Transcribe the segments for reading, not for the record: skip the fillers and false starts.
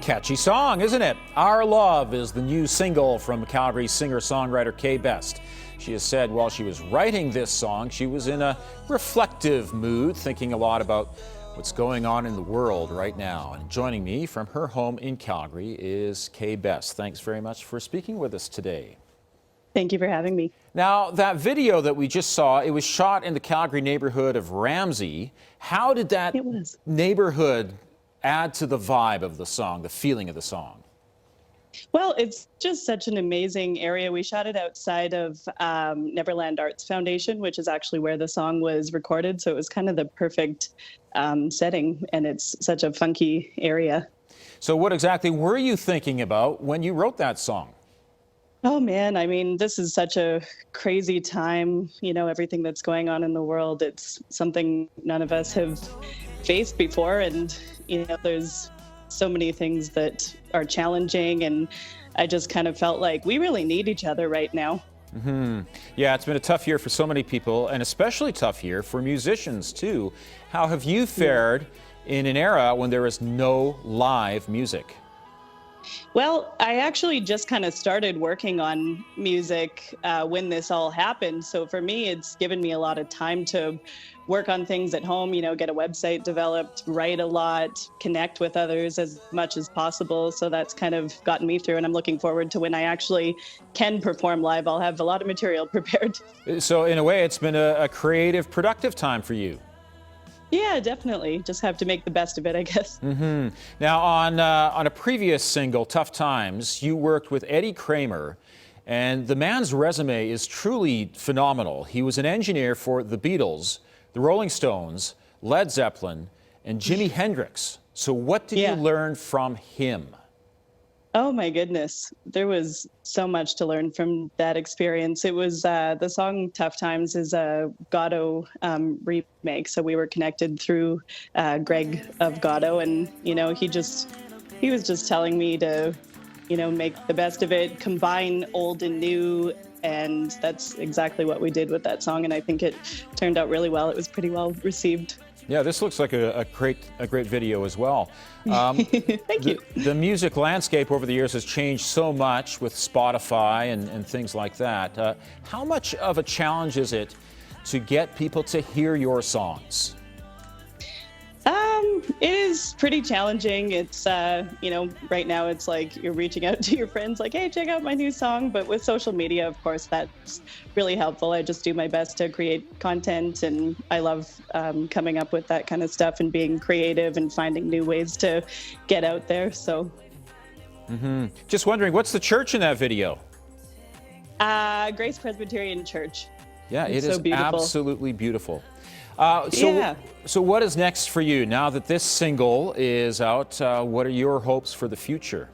Catchy song, isn't it? Our Love is the new single from Calgary singer-songwriter Besd. She has said while she was writing this song, she was in a reflective mood, thinking a lot about what's going on in the world right now. And joining me from her home in Calgary is Besd. Thanks very much for speaking with us today. Thank you for having me. Now, that video that we just saw, it was shot in the Calgary neighborhood of Ramsey. How did that neighborhood add to the vibe of the song, the feeling of the song? Well, it's just such an amazing area. We shot it outside of Neverland Arts Foundation, which is actually where the song was recorded. So it was kind of the perfect setting, and it's such a funky area. So what exactly were you thinking about when you wrote that song? Oh, man. I mean, this is such a crazy time. You know, everything that's going on in the world. It's something none of us have faced before. And, you know, there's so many things that are challenging. And I just kind of felt like we really need each other right now. Yeah, it's been a tough year for so many people, and especially tough year for musicians, too. How have you fared in an era when there is no live music? Well, I actually just kind of started working on music when this all happened. So for me, it's given me a lot of time to work on things at home, you know, get a website developed, write a lot, connect with others as much as possible. So that's kind of gotten me through, and I'm looking forward to when I actually can perform live. I'll have a lot of material prepared. So in a way, it's been a creative, productive time for you. Yeah, definitely. Just have to make the best of it, I guess. Now, on a previous single, Tough Times, you worked with Eddie Kramer, and the man's resume is truly phenomenal. He was an engineer for the Beatles, the Rolling Stones, Led Zeppelin, and Jimi Hendrix. So what did you learn from him? Oh my goodness. There was so much to learn from that experience. It was the song Tough Times is a Goddo remake. So we were connected through Greg of Goddo, and, you know, he was just telling me to, you know, make the best of it, combine old and new. And that's exactly what we did with that song. And I think it turned out really well. It was pretty well received. Yeah, this looks like a great video as well. Thank you. The music landscape over the years has changed so much with Spotify and things like that. How much of a challenge is it to get people to hear your songs? It is pretty challenging. It's, you know, right now it's like you're reaching out to your friends like, hey, check out my new song. But with social media, of course, that's really helpful. I just do my best to create content, and I love coming up with that kind of stuff and being creative and finding new ways to get out there. So. Just wondering, what's the church in that video? Grace Presbyterian Church. Yeah, it's it is so beautiful. Absolutely beautiful. So what is next for you now that this single is out? What are your hopes for the future?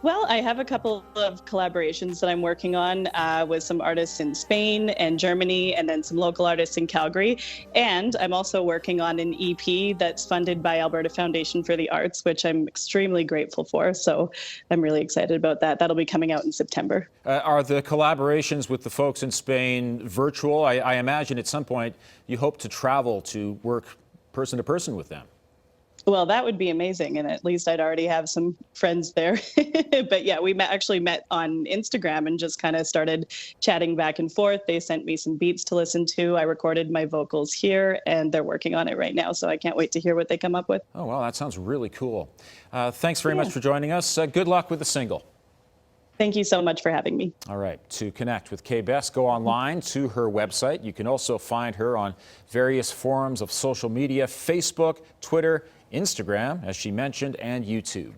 Well, I have a couple of collaborations that I'm working on with some artists in Spain and Germany, and then some local artists in Calgary. And I'm also working on an EP that's funded by Alberta Foundation for the Arts, which I'm extremely grateful for. So I'm really excited about that. That'll be coming out in September. Are the collaborations with the folks in Spain virtual? I imagine at some point you hope to travel to work person to person with them. Well, that would be amazing, and at least I'd already have some friends there. But yeah, we actually met on Instagram and just kind of started chatting back and forth. They sent me some beats to listen to. I recorded my vocals here, and they're working on it right now, so I can't wait to hear what they come up with. Oh, wow, that sounds really cool. Thanks very much for joining us. Good luck with the single. Thank you so much for having me. All right. To connect with Besd, go online to her website. You can also find her on various forums of social media, Facebook, Twitter, Instagram, as she mentioned, and YouTube.